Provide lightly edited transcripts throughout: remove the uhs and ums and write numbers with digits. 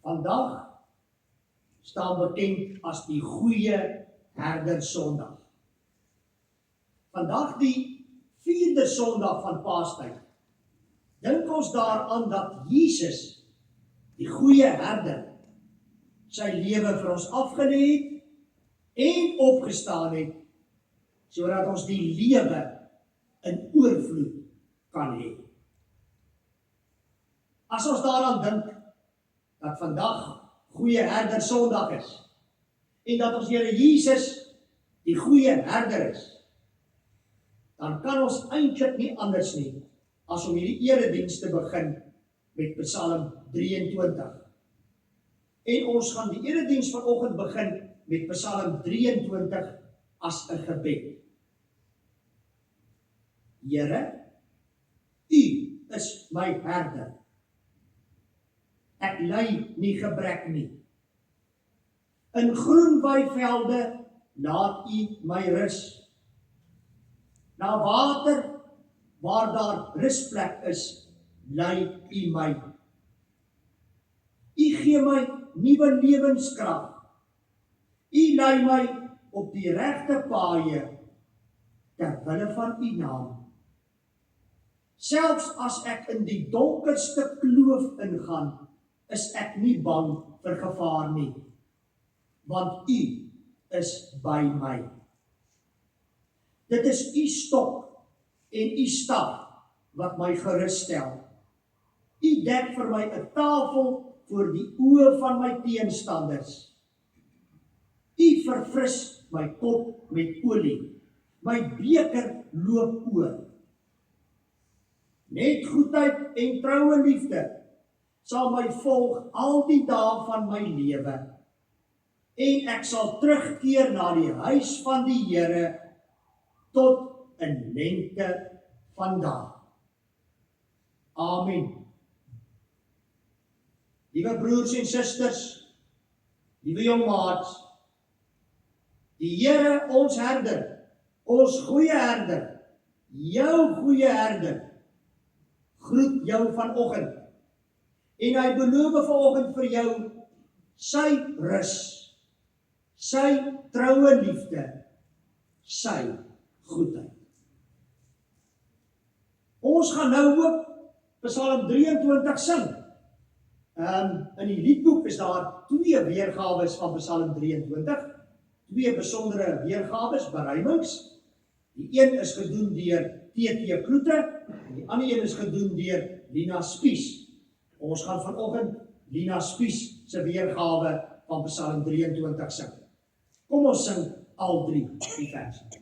Vandag staan bekend as die Goeie Herder Sondag. Vandag die 4de Sondag van Paastyd. Dink ons daaraan dat Jesus, die Goeie Herder, sy lewe vir ons afgelê het en opgestaan het, sodat ons die lewe in oorvloed kan hê. As ons daaraan dink dat vandag Goeie Herder Sondag is en dat ons Here Jesus die Goeie Herder is, dan kan ons eintlik nie anders nie as om hierdie erediens te begin met Psalm 23. En ons gaan die erediens vanoggend begin met Psalm 23 as 'n gebed. Here, U is my herder. Ek ly nie gebrek nie. In groen weivelde laat U my rus. Na water waar daar rusplek is, lei U my. U gee my nuwe lewenskrag. U lei my op die regte paaie ter wille van U naam. Selfs as ek in die donkerste kloof ingaan, is ek nie bang vir gevaar nie, want U is by my. Dit is U stok en U staf wat my gerus stel. U dek vir my 'n tafel voor die oë van my teenstanders. U verfris my kop met olie, my beker loop oor. Net goedheid en troue liefde sal my volg al die dae van my lewe, en ek sal terugkeer na die huis van die Here tot 'n lengte van dae. Amen. Liewe broers en susters, liewe jong maats, die Here ons herder, ons goeie herder, jou goeie herder, groet jou vanoggend. En hy beloof vanoggend vir jou sy rus, sy troue liefde, sy goedheid. Ons gaan nou ook Psalm 23 sing. In die liedboek is daar 2 weergawe van Psalm 23, 2 besondere weergawe, beruimings. Die een is gedoen deur T.T. Kloete en die ander een is gedoen deur Lina Spies. Ons gaan vanoggend Lina Spies se weergawe van Psalm 23 sing. Kom ons sing al 3 die verse. Van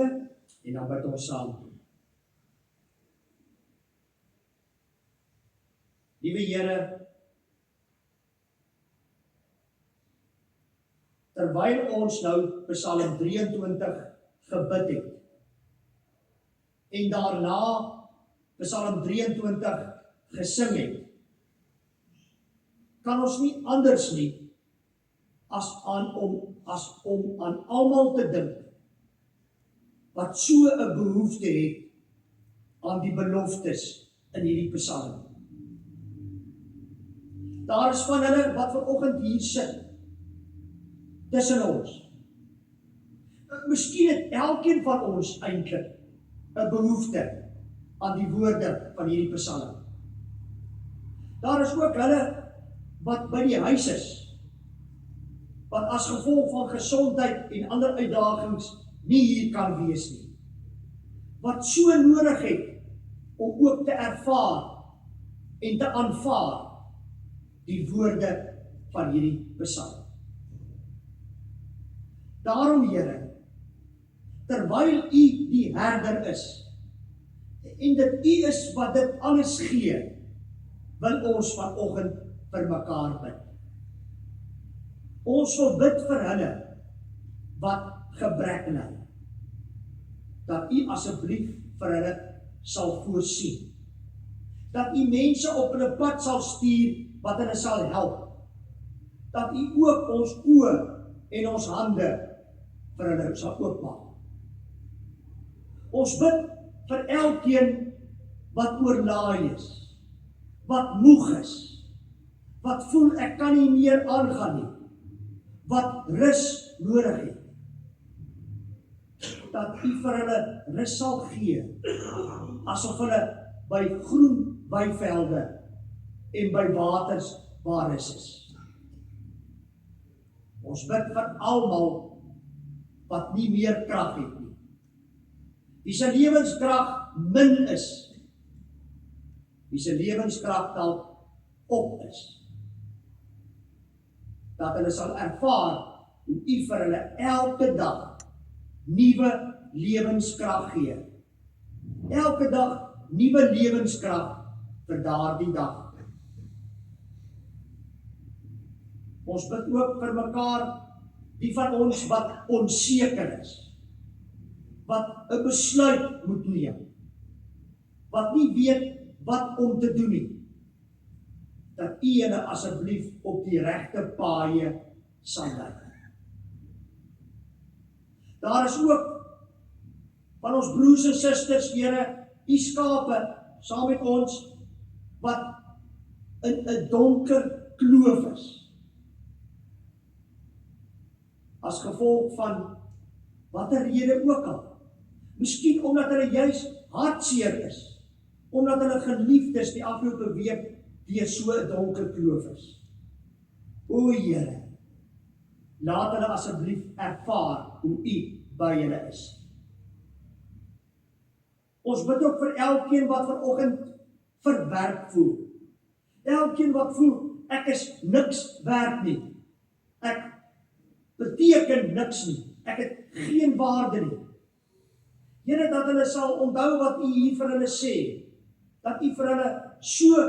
oogte en dan bid ons saam. Liewe Here, terwyl ons nou Psalm 23 gebid het, en daarna Psalm 23 gesing het, kan ons nie anders nie as om aan almal te dink wat so 'n behoefte het aan die beloftes in hierdie Psalm. Daar is van hulle wat vanoggend hier sit tussen ons. Miskien het elkeen van ons eintlik 'n behoefte aan die woorde van hierdie Psalm. Daar is ook hulle wat by die huis is, wat as gevolg van gesondheid en ander uitdagings nie hier kan wees nie, wat so nodig het om ook te ervaar en te aanvaar die woorde van hierdie Psalm. Daarom, Here, terwyl U die herder is, en dit U is wat dit alles gee, wil ons vanoggend vir mekaar bid. Ons wil bid vir hulle wat gebrek ly, dat U asseblief vir hulle sal voorsien, dat U mense op hulle pad sal stuur wat hulle sal help, dat U ook ons oë en ons hande vir hulle sal oopmaak. Ons bid vir elkeen wat oorlaai is, wat moeg is, wat voel ek kan nie meer aangaan nie, wat rus nodig het, dat U vir hulle rus sal gee, asof hulle by groen weivelde en by waters waar rus is. Ons bid vir almal wat nie meer krag het nie, wie se lewenskrag min is, wie se lewenskrag dalk op is, dat hulle sal ervaar hoe U vir hulle elke dag nuwe lewenskrag gee. Elke dag nuwe lewenskrag vir daardie dag. Ons bid ook vir mekaar, die van ons wat onseker is, wat 'n besluit moet neem, wat nie weet wat om te doen nie, dat U hulle asseblief op die regte paaie sal lei. Daar is ook van ons broers en susters, Here, U skape, saam met ons, wat in 'n donker kloof is, as gevolg van watter rede ook al. Miskien omdat hulle juis hartseer is, omdat hulle geliefdes die afgelope week deur so 'n donker kloof is. O Here, laat hulle asseblief ervaar hoe U by hulle is. Ons bid ook vir elkeen wat vanoggend verwerp voel. Elkeen wat voel, ek is niks werd nie. Ek beteken niks nie. Ek het geen waarde nie. Here, dat hulle sal onthou wat U hier vir hulle sê. Dat U vir hulle so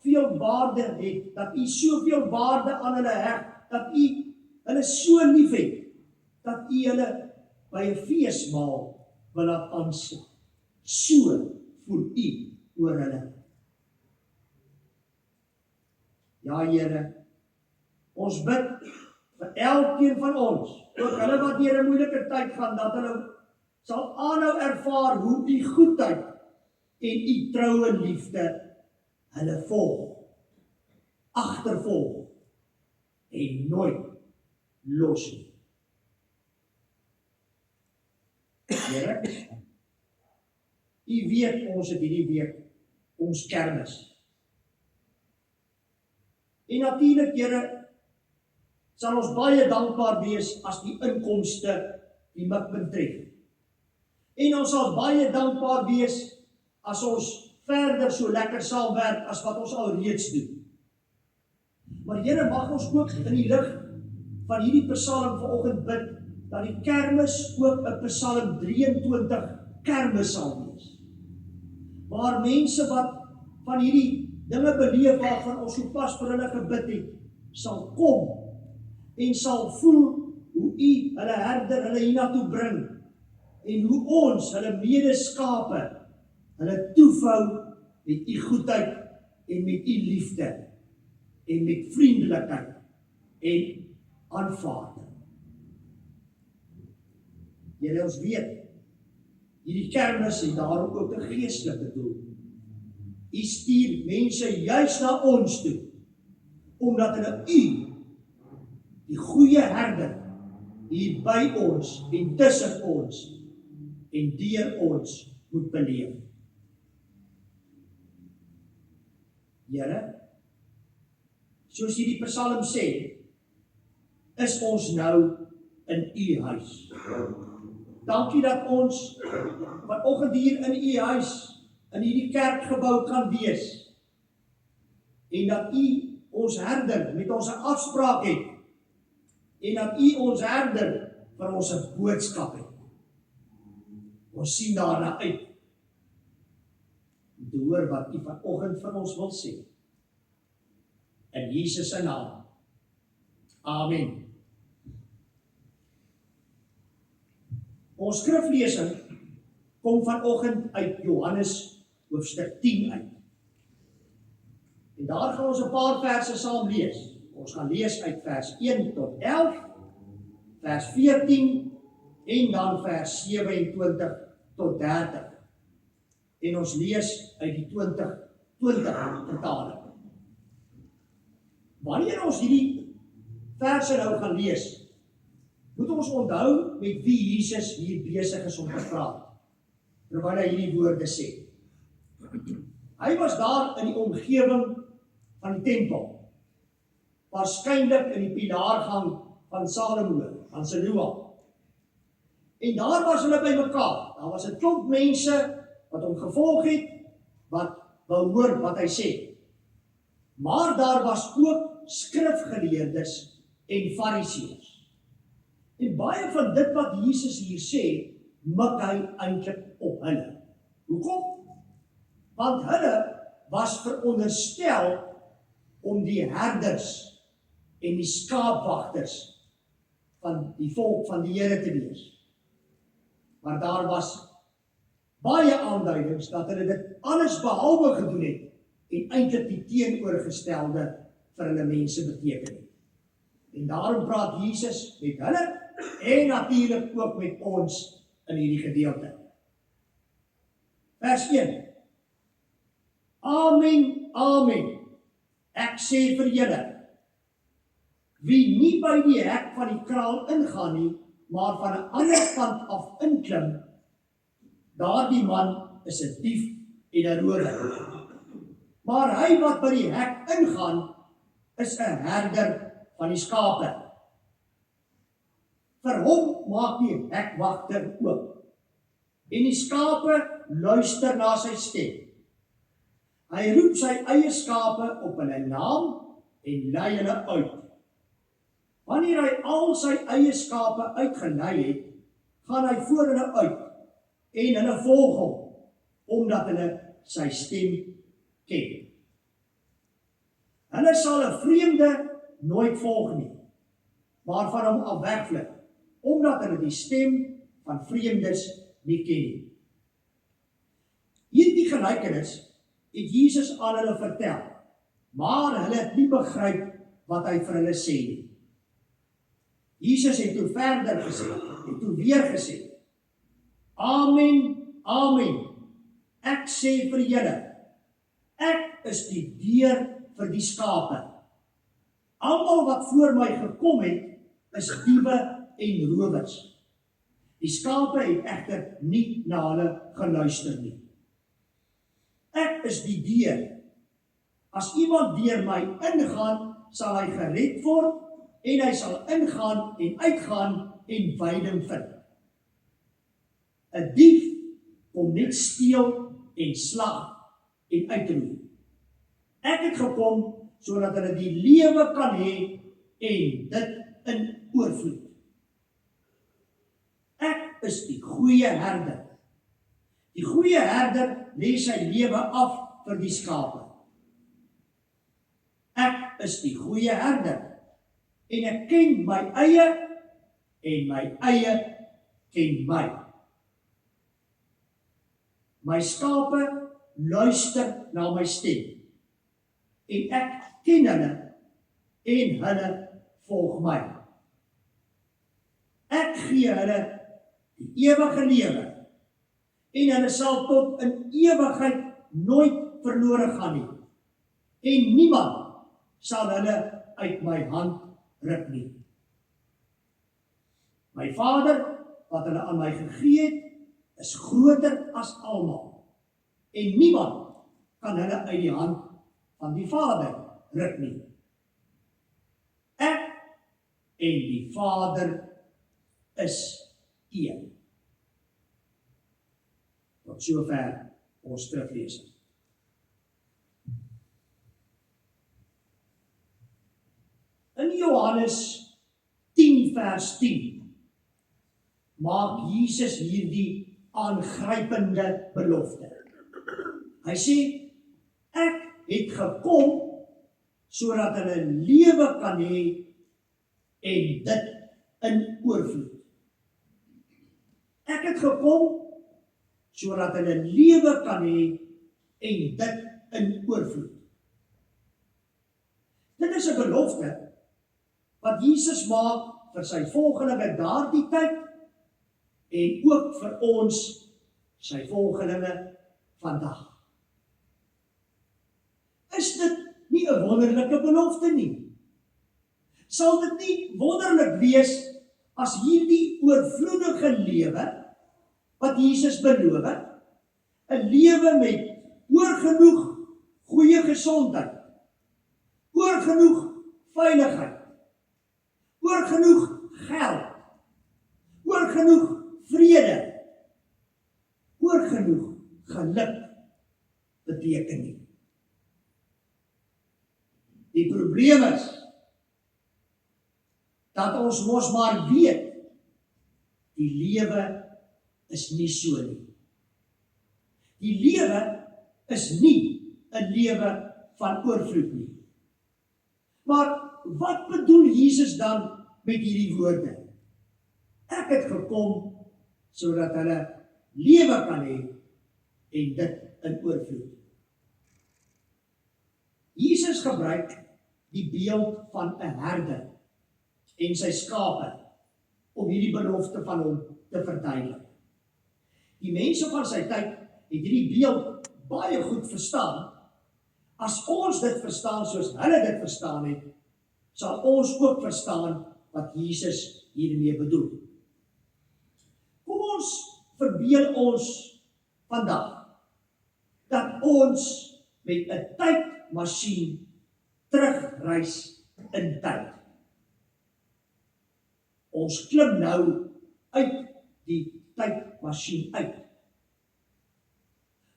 veel waarde het, dat U soveel waarde aan hulle heg, dat U hulle so lief het, dat U hulle by 'n feesmaal wil laat aansit. So voel U oor hulle. Ja, Here, ons bid vir elkeen van ons, ook hulle wat deur 'n moeilike tyd gaan, dat hulle sal aanhou ervaar hoe U goedheid en U troue liefde hulle volg, agtervolg en nooit los nie. Here, U weet ons het hierdie week ons kermis. En natuurlik, Here, sal ons baie dankbaar wees as die inkomste die mikpunt tref. En ons sal baie dankbaar wees as ons verder so lekker saamwerk as wat ons al reeds doen. Maar Here, mag ons ook in die lig van hierdie Psalm vanoggend bid dat die kermis ook 'n Psalm 23 kermis sal wees. Waar mense wat van hierdie dinge beleef waarvan ons sopas vir hulle gebid het, sal kom en sal voel hoe U hulle herder hulle hiernatoe bring en hoe ons hulle medeskape hulle toevou met U goedheid en met U liefde en met vriendelikheid en aanvaarding. Julle ons weet, hierdie kermis het daarom ook 'n geestelike doel. U stuur mense juis na ons toe, omdat hulle U, die goeie herder, hier by ons en tussen ons en deur ons moet beleef. Here, soos hierdie Psalm sê, is ons nou in U huis. Dankie dat ons vanoggend hier in U huis, in hierdie kerkgebou kan wees. En dat U ons herder met ons 'n afspraak het. En dat U ons herder vir ons 'n boodskap het. Ons sien daarna uit om te hoor wat U vanoggend vir ons wil sê. In Jesus se naam. Amen. Ons skriflesing kom vanoggend uit Johannes hoofstuk 10 uit. En daar gaan ons 'n paar verse saam lees. Ons gaan lees uit vers 1 tot 11, vers 14 en dan vers 27 tot 30. En ons lees uit die 2020 vertaling. Wanneer ons hierdie verse nou gaan lees, moet ons onthou met wie Jesus hier besig is om te praat, terwyl hy hierdie woorde sê. Hy was daar in die omgewing van die tempel, waarskynlik in die pilaargang van Salomo, van Siloam. En daar was hulle bymekaar. Daar was 'n klomp mense wat hom gevolg het, wat wou hoor wat hy sê. Maar daar was ook skrifgeleerdes en fariseërs. En baie van dit wat Jesus hier sê, mik hy eintlik op hulle. Hoekom? Want hulle was veronderstel om die herders en die skaapwagters van die volk van die Here te wees. Maar daar was baie aanduidings dat hulle dit alles behalwe gedoen het en eintlik die teenoorgestelde vir hulle mense beteken het. En daarom praat Jesus met hulle en natuurlik ook met ons in hierdie gedeelte. Vers 1. Amen, amen. Ek sê vir julle, wie nie by die hek van die kraal ingaan nie, maar van 'n ander kant af inklim, daardie man is 'n dief en 'n rower. Maar hy wat by die hek ingaan, is 'n herder van die skape. Vir hom maak die hekwagter oop, en die skape luister na sy stem. Hy roep sy eie skape op hulle naam en lei hulle uit. Wanneer hy al sy eie skape uitgelei het, gaan hy voor hulle uit en hulle volg hom, omdat hulle sy stem ken. Hulle sal 'n vreemde nooit volg nie, maar van hom af wegvlug, omdat hulle die stem van vreemdes nie ken nie. Hierdie gelykenis het Jesus aan hulle vertel, maar hulle het nie begryp wat hy vir hulle sê nie. Jesus het toe verder gesê, het toe weer gesê, Amen, amen, ek sê vir julle, ek is die deur vir die skape. Almal wat voor my gekom het, is diewe en rowers. Die skape het egter nie na hulle geluister nie. Ek is die deur. As iemand deur my ingaan, sal hy gered word, en hy sal ingaan en uitgaan en veiding vind. 'n Dief kom net steel en slag en uitroei. Ek het gekom sodat hulle die lewe kan hê en dit in oorvloed. is die goeie herder. Die goeie herder lê sy lewe af vir die skape. Ek is die goeie herder en ek ken my eie en my eie ken my. My skape luister na my stem en ek ken hulle en hulle volg my. Ek gee hulle die ewige lewe en hulle sal tot in ewigheid nooit verlore gaan nie. En niemand sal hulle uit my hand ruk nie. My Vader, wat hulle aan my gegee het, is groter as almal. En niemand kan hulle uit die hand van die Vader ruk nie. Ek en die Vader is een. Tot sover ons skriflesing. In Johannes 10 vers 10 maak Jesus hierdie aangrypende belofte. Hy sê, ek het gekom sodat hulle lewe kan hê en dit in oorvloed. Ek het gekom sodat hulle lewe kan hê en dit in oorvloed. Dit is 'n belofte wat Jesus maak vir sy volgelinge daardie tyd en ook vir ons, sy volgelinge vandag. Is dit nie 'n wonderlike belofte nie? Sal dit nie wonderlik wees as hierdie oorvloedige lewe wat Jesus beloof, 'n lewe met oorgenoeg goeie gesondheid, oorgenoeg veiligheid, oorgenoeg geld, oorgenoeg vrede, oorgenoeg geluk beteken nie. Die probleem is dat ons mos maar weet die lewe is nie so nie. Die lewe is nie 'n lewe van oorvloed nie. Maar wat bedoel Jesus dan met hierdie woorde? Ek het gekom sodat hulle lewe kan hê en dit in oorvloed. Jesus gebruik die beeld van 'n herder en sy skape om hierdie belofte van hom te verduidelik. Die mense van sy tyd het hierdie beeld baie goed verstaan. As ons dit verstaan soos hulle dit verstaan het, sal ons ook verstaan wat Jesus hiermee bedoel. Kom ons verbeel ons vandag dat ons met 'n tydmasjien terugreis in tyd. Ons klim nou uit die tydmasjien uit.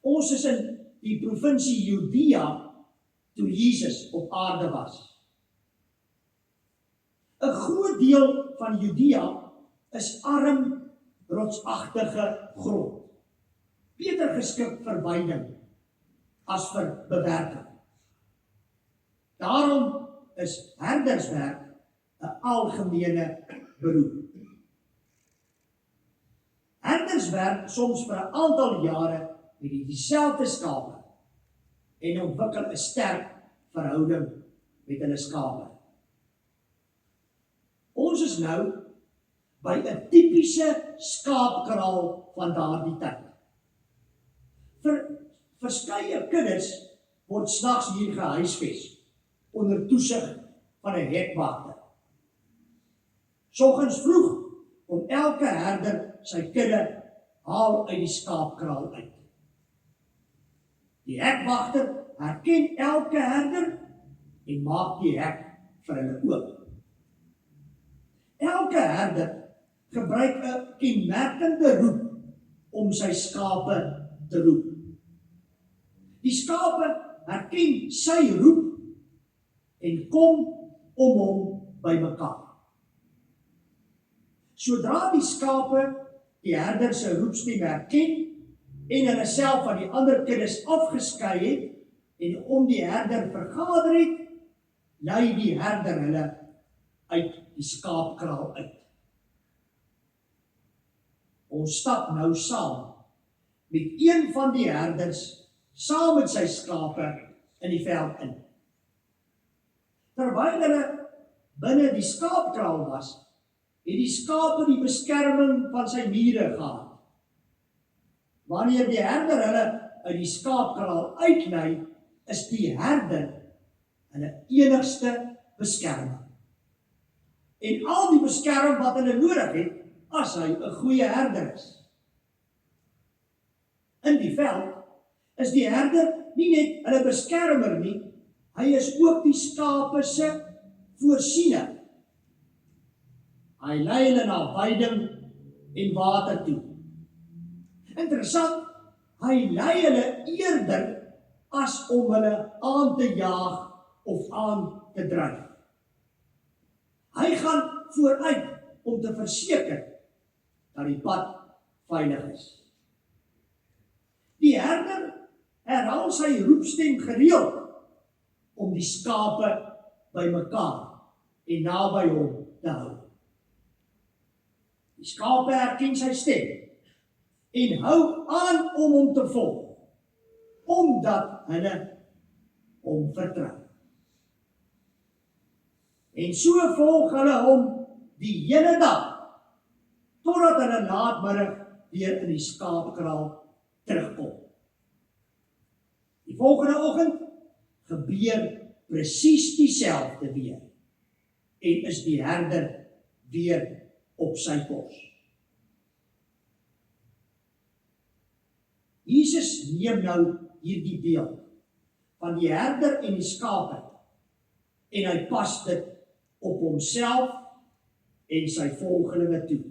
Ons is in die provinsie Judea toe Jesus op aarde was. 'n Groot deel van Judea is arm, rotsagtige grond. Beter geskik vir weiding as vir bewerking. Daarom is herderswerk 'n algemene beroep. Herders werk soms vir 'n aantal jare met dieselfde skape en ontwikkel 'n sterk verhouding met hulle skape. Ons is nou by 'n tipiese skaapkraal van daardie tyd. Vir verskeie kinders word snags hier gehuisves onder toesig van 'n hekwagter. Soggens vroeg kom elke herder sy kudde haal uit die skaapkraal uit. Die hekwagter herken elke herder en maak die hek vir hulle oop. Elke herder gebruik 'n kenmerkende roep om sy skape te roep. Die skape herken sy roep en kom om hom bymekaar. Sodra die skape die herder se roepstem herken en hulle self van die ander kuddes afgeskei het en om die herder vergader het, lei die herder hulle uit die skaapkraal uit. Ons stap nou saam met een van die herders saam met sy skape in die veld in. Terwyl hulle binne die skaapkraal was, het die skape die beskerming van sy mure gehad. Wanneer die herder hulle uit die skaapkraal uitlei, is die herder hulle enigste beskerming. En al die beskerming wat hulle nodig het, as hy 'n goeie herder is. In die veld is die herder nie net hulle beskermer nie, hy is ook die skape se voorsiener. Hy lei hulle na veiding en water toe. Interessant, hy lei hulle eerder as om hulle aan te jaag of aan te dryf. Hy gaan vooruit om te verseker dat die pad veilig is. Die herder herhaal sy roepstem gereeld om die skape bymekaar en naby hom te hou. Die skape herken sy stem en hou aan om hom te volg, omdat hulle hom vertrou. En so volg hulle hom die hele dag, totdat hulle laatmiddag weer in die skaapkraal terugkom. Die volgende oggend gebeur presies dieselfde weer, en is die herder weer op sy pos. Jesus neem nou hierdie beeld van die herder en die skape, en hy pas dit op homself en sy volgelinge toe.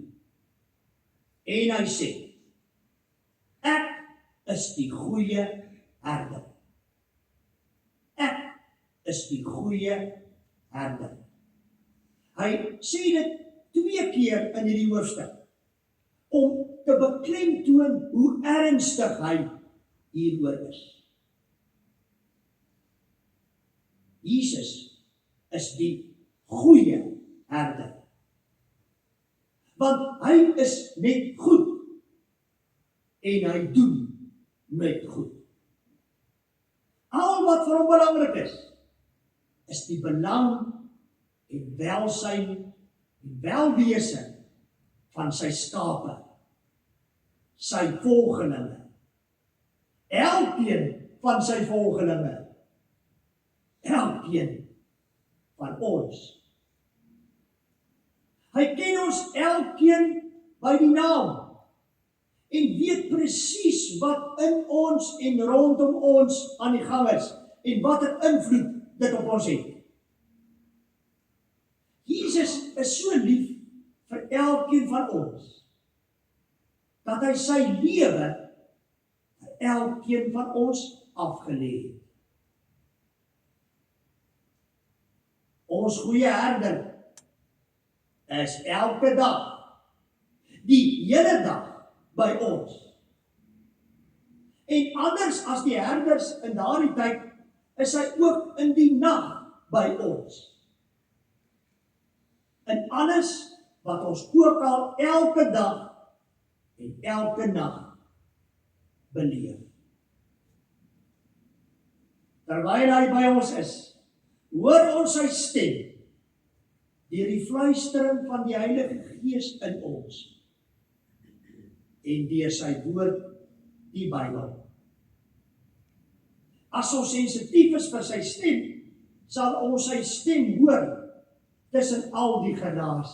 En hy sê, ek is die goeie herder. Ek is die goeie herder. Hy sê dit 2 keer in hierdie hoofstuk, om te beklemtoon hoe ernstig hy hieroor is. Jesus is die goeie herder. Want hy is net goed, en hy doen net goed. Al wat vir hom belangrik is die belang en welsyn en welwese van sy skape, sy volgelinge. Elkeen van sy volgelinge. Elkeen van ons. Hy ken ons elkeen by die naam en weet presies wat in ons en rondom ons aan die gang is en watter invloed dit op ons het. Jesus is so lief vir elkeen van ons, dat hy sy lewe vir elkeen van ons afgelê het. Ons goeie herder is elke dag, die hele dag by ons. En anders as die herders in daardie tyd, is hy ook in die nag by ons. In alles wat ons ook al elke dag en elke nag beleef. Terwyl hy by ons is, hoor ons sy stem deur die fluistering van die Heilige Gees in ons en deur sy woord, die Bybel. As ons sensitief is vir sy stem, sal ons sy stem hoor tussen al die geraas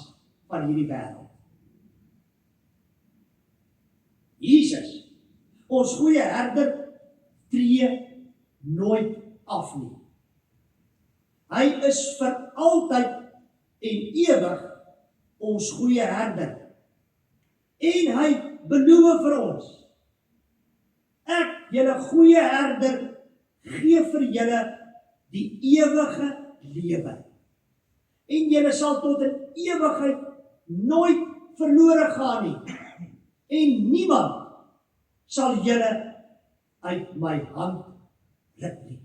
van hierdie wêreld. Jesus, ons goeie herder, tree nooit af nie. Hy is vir altyd en ewig ons goeie herder. En hy beloof vir ons, ek, julle goeie herder, gee vir julle die ewige lewe. En julle sal tot in ewigheid nooit verlore gaan nie. en niemand sal julle uit my hand ruk nie.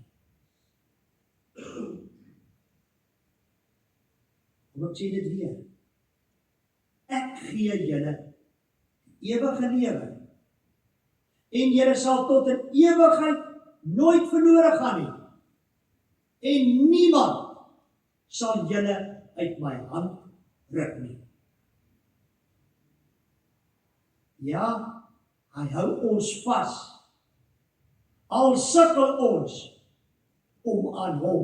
Kom ek sê dit weer. Ek gee julle ewige lewe. En julle sal tot in ewigheid nooit verlore gaan nie. En niemand sal julle uit my hand ruk nie. Ja, hy hou ons vas. Al sukkel ons om aan hom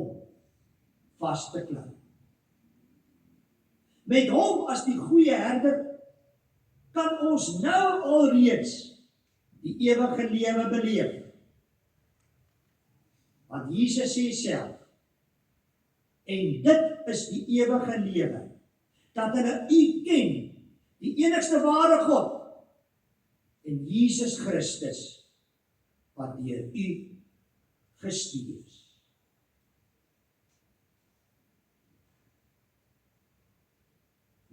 vas te klamp. Met hom as die goeie herder kan ons nou alreeds die ewige lewe beleef. Want Jesus sê self, en dit is die ewige lewe, dat hulle U ken, die enigste ware God, en Jesus Christus, wat deur U gestuur is.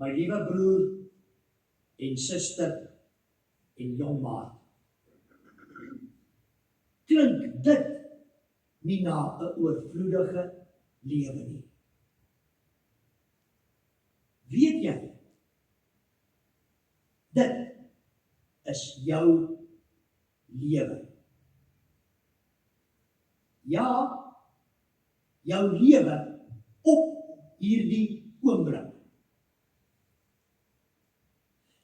My liewe broer en suster en jong maat, klink dit nie na 'n oorvloedige lewe nie. Weet jy, dit is jou lewe. Ja, jou lewe op hierdie oomblik.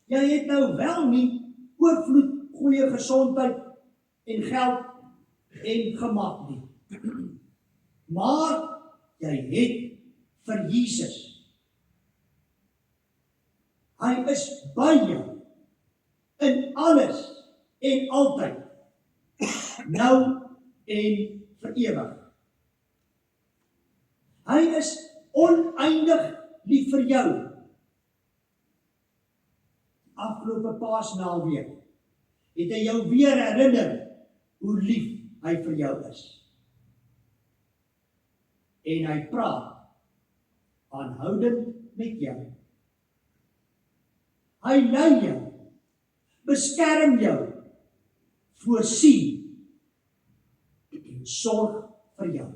Jy het nou wel nie oorvloed, goeie gesondheid en geld en gemak nie. Maar jy het vir Jesus. Hy is by jou in alles en altyd, nou en vir ewig. Hy is oneindig lief vir jou. Afgelope Paasnaweek het hy jou weer herinner hoe lief hy vir jou is. En hy praat aanhoudend met jou. Hy lei jou, beskerm jou, voorsien en sorg vir jou.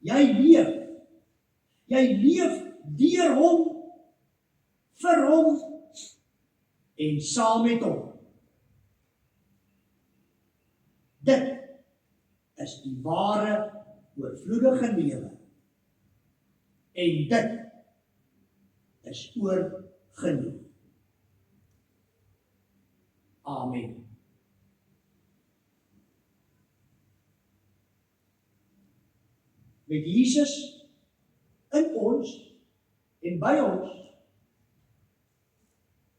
Jy leef deur hom, vir hom en saam met hom. Dit is die ware oorvloedige lewe. En dit is oorgenoeg. Amen. Met Jesus in ons en by ons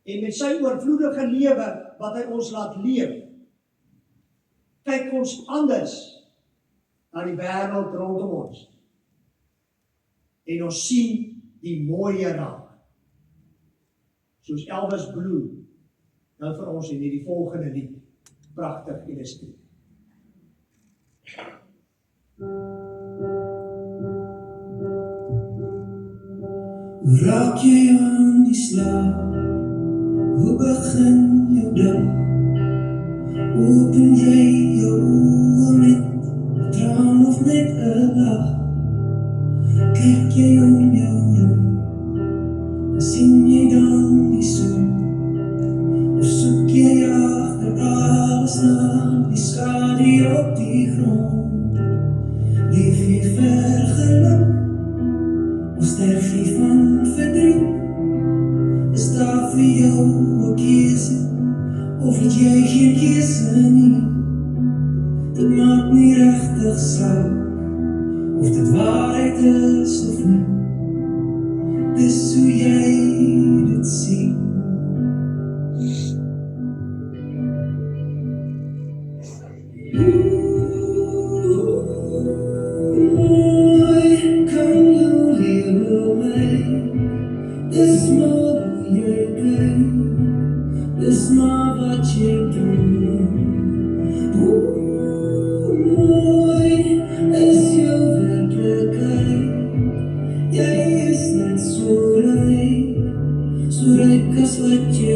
en met sy oorvloedige lewe wat hy ons laat leef, kyk ons anders na die wêreld rondom ons. En ons sien die mooie raak. Soos Elvis Blue nou vir ons in hierdie volgende lied pragtig illustreer. Hoe raak jy aan die slaap? Hoe begin jou dag? Open jy jou oë met 'n traan of met 'n lag? Kyk jy om jou heen, sien jy dan die son? Of soek jy agter alles na die skadu op die grond? Leef jy vir geluk, of sterf jy van verdriet? Is daar vir jou 'n keuse, of het jy geen keuse nie? Dit maak nie regtig saak of dit waarheid is of nie. Dis hoe jy dit sien. Mooi kan jou lewe lyk, dis maar hoe jy kyk, dis maar wat jy doen. Mooi is jou werklikheid, jy is net so ryk as wat jy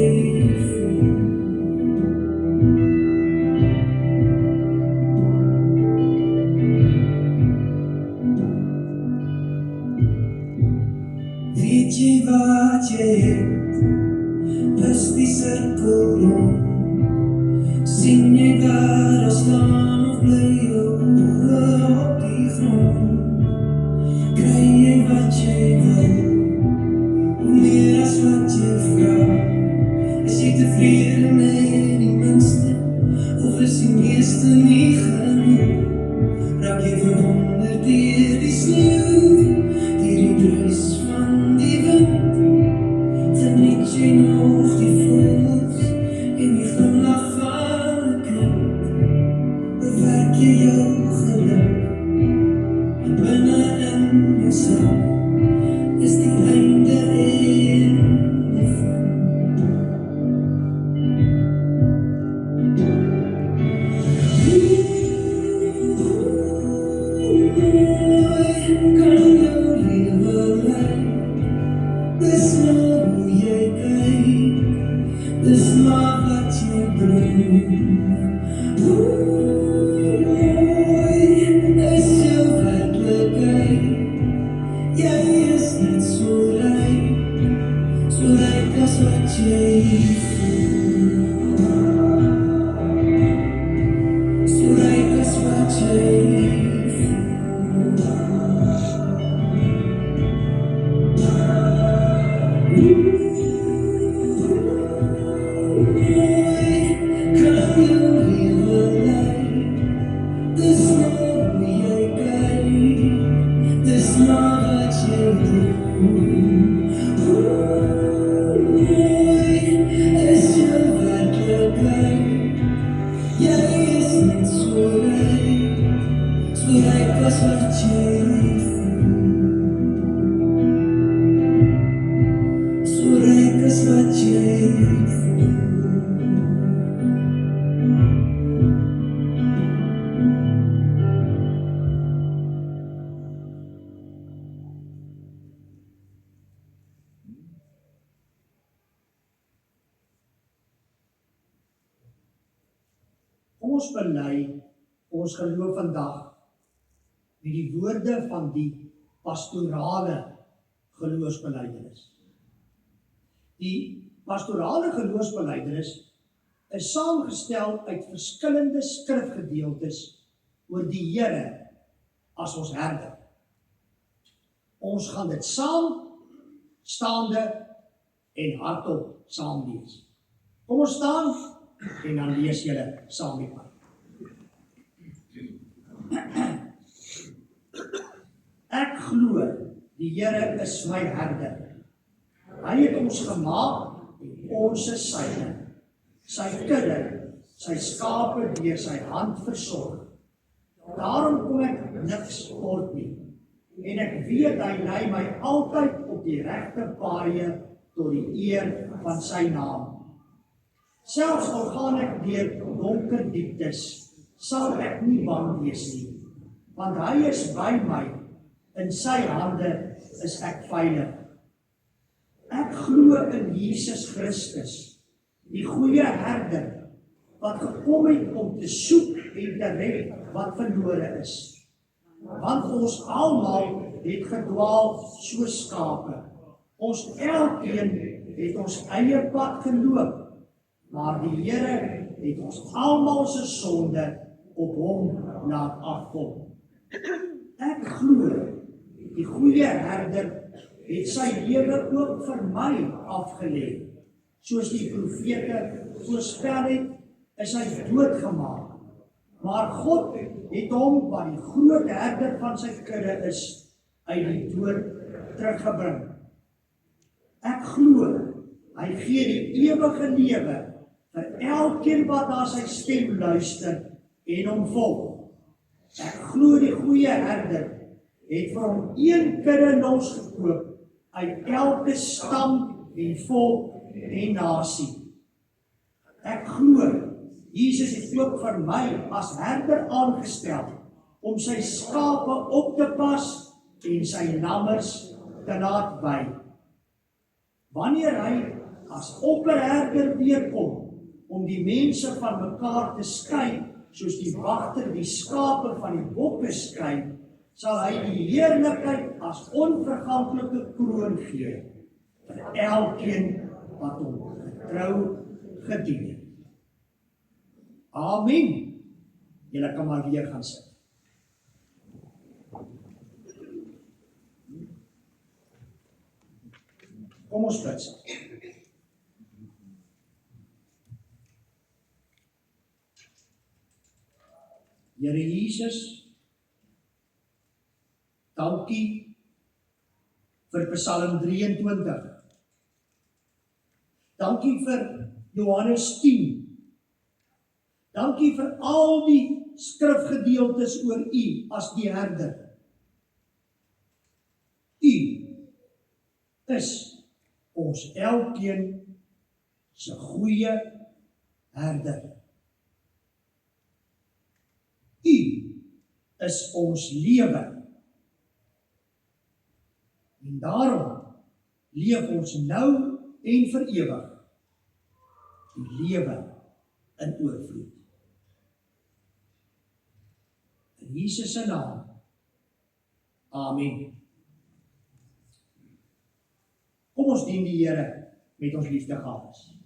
is jou werklikheid. Jy is net so ryk as wat jy voel. So ryk as wat jy Kom ons bely ons geloof vandag met die woorde van die pastorale geloofsbelijdenis. Die pastorale geloofsbelijdenis is saamgestel uit verskillende skrifgedeeltes oor die Here as ons herder. Ons gaan dit saam, staande en hardop saam lees. Kom ons staan en dan lees julle saam met my. Ek glo die Here is my herder. Hy het ons gemaak en ons is syne. Sy kudde, sy skape deur sy hand versorg. Daarom kom ek niks kort nie. En ek weet hy lei my altyd op die regte paaie tot die eer van sy naam. Selfs al gaan ek deur donker dieptes, sal ek nie bang wees nie, want hy is by my, in sy hande is ek veilig. Ek glo in Jesus Christus, die goeie herder, wat gekom het om te soek en te red wat verlore is. Want ons almal het gedwaal soos skape. Ons elkeen het ons eie pad geloop, maar die Here het ons almal se sonde op hom laat afkom. Ek glo die goeie herder het sy lewe ook vir my afgelê. Soos die profete voorspel het, is hy doodgemaak. Maar God het hom, wat die groot herder van sy kudde is, uit die dood teruggebring. Ek glo, hy gee die ewige lewe vir elkeen wat na sy stem luister en hom volg. Ek glo die goeie herder het vir hom een kudde los gekoop uit elke stam en volk en nasie. Ek glo, Jesus het ook vir my as herder aangestel om sy skape op te pas en sy lammers te laat by. Wanneer hy as opperherder weerkom om die mense van mekaar te skei, soos die wagter die skape van die bokke skei, sal hy die heerlikheid as onverganklike kroon gee vir elkeen wat hom getrou gedien het. Amen. Julle kan maar weer gaan sit. Kom ons bid saam. Here Jesus, dankie vir Psalm 23. Dankie vir Johannes 10. Dankie vir al die skrifgedeeltes oor U as die herder. U is ons elkeen se goeie herder. U is ons lewe. En daarom leef ons nou en vir ewig die lewe in oorvloed. In Jesus se naam. Amen. Kom ons dien die Here met ons liefdegawes.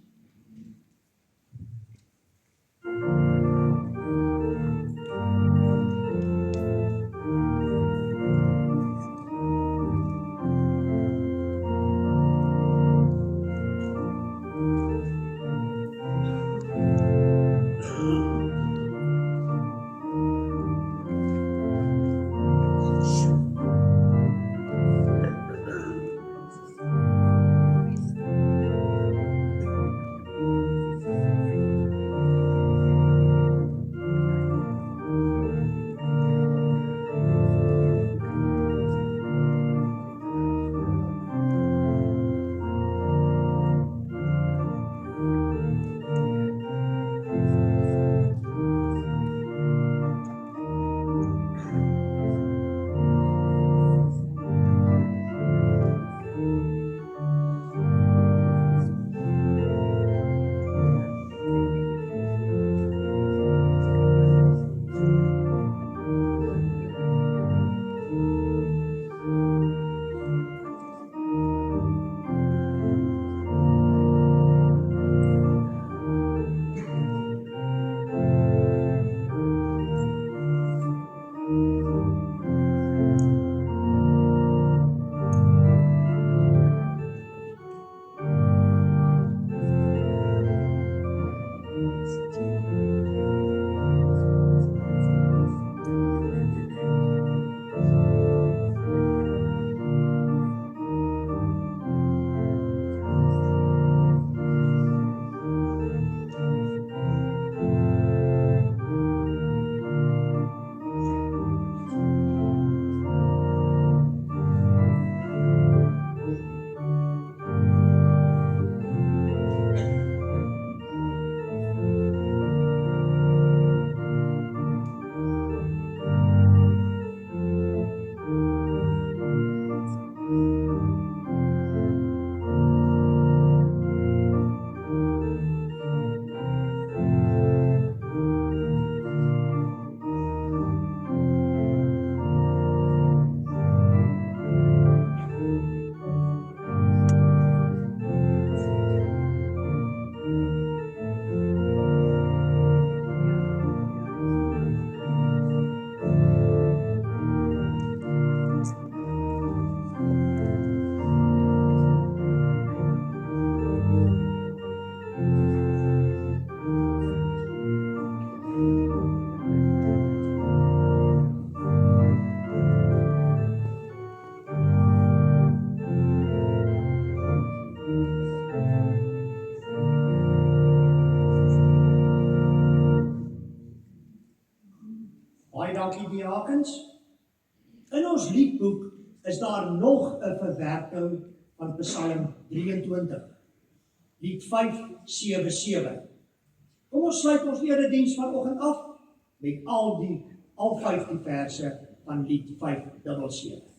Dankie diakens. In ons liedboek is daar nog 'n verwerking van Psalm 23. Lied 577. Kom ons sluit ons erediens vanoggend af met al 15 verse van lied 577.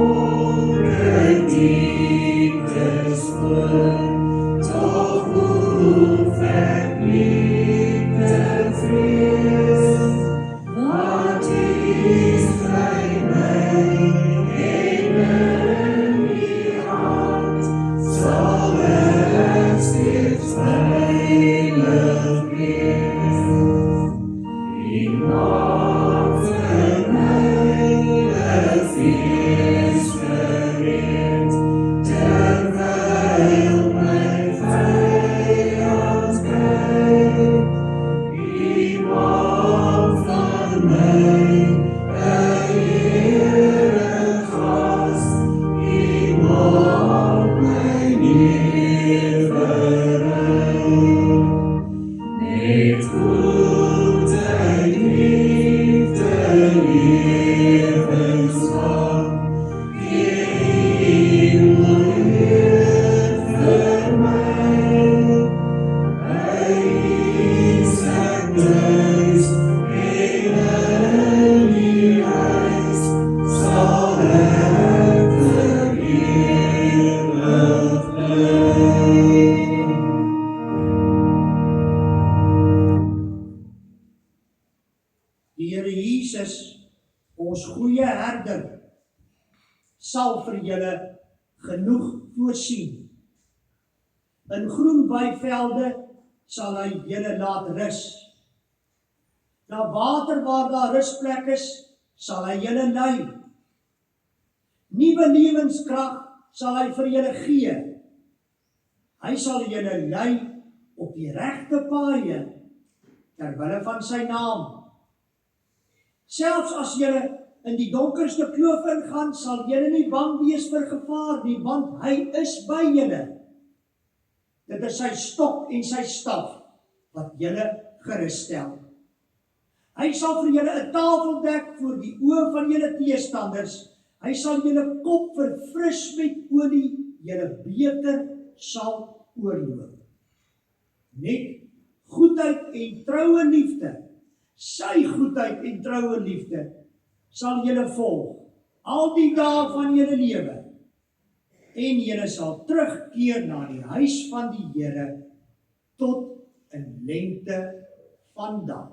Oh fees gereed, terwyl my vyand kyk. U maak van my 'n eregas, U maak my nederig. Net goedheid, liefde, lewenswag, gee U moed vir my. By Isak thuis en in die huis sal ek vir ewig bly. Die Here Jesus, ons goeie herder, sal vir julle genoeg voorsien. In groen weivelde sal hy julle laat rus. Na water waar daar rusplek is, sal hy julle lei. Nuwe lewenskrag sal hy vir julle gee. Hy sal julle lei op die regte paaie, ter wille van sy naam. Selfs as julle in die donkerste kloof ingaan, sal julle nie bang wees vir gevaar nie, want hy is by julle. Dit is sy stok en sy staf wat julle gerus stel. Hy sal vir julle 'n tafel dek voor die oë van julle teestanders. Hy sal julle kop verfris met olie, julle beker sal oorloop. Net goedheid en troue liefde, sy goedheid en troue liefde, sal julle volg al die dae van julle lewe. En julle sal terugkeer na die huis van die Here tot in lengte van dae.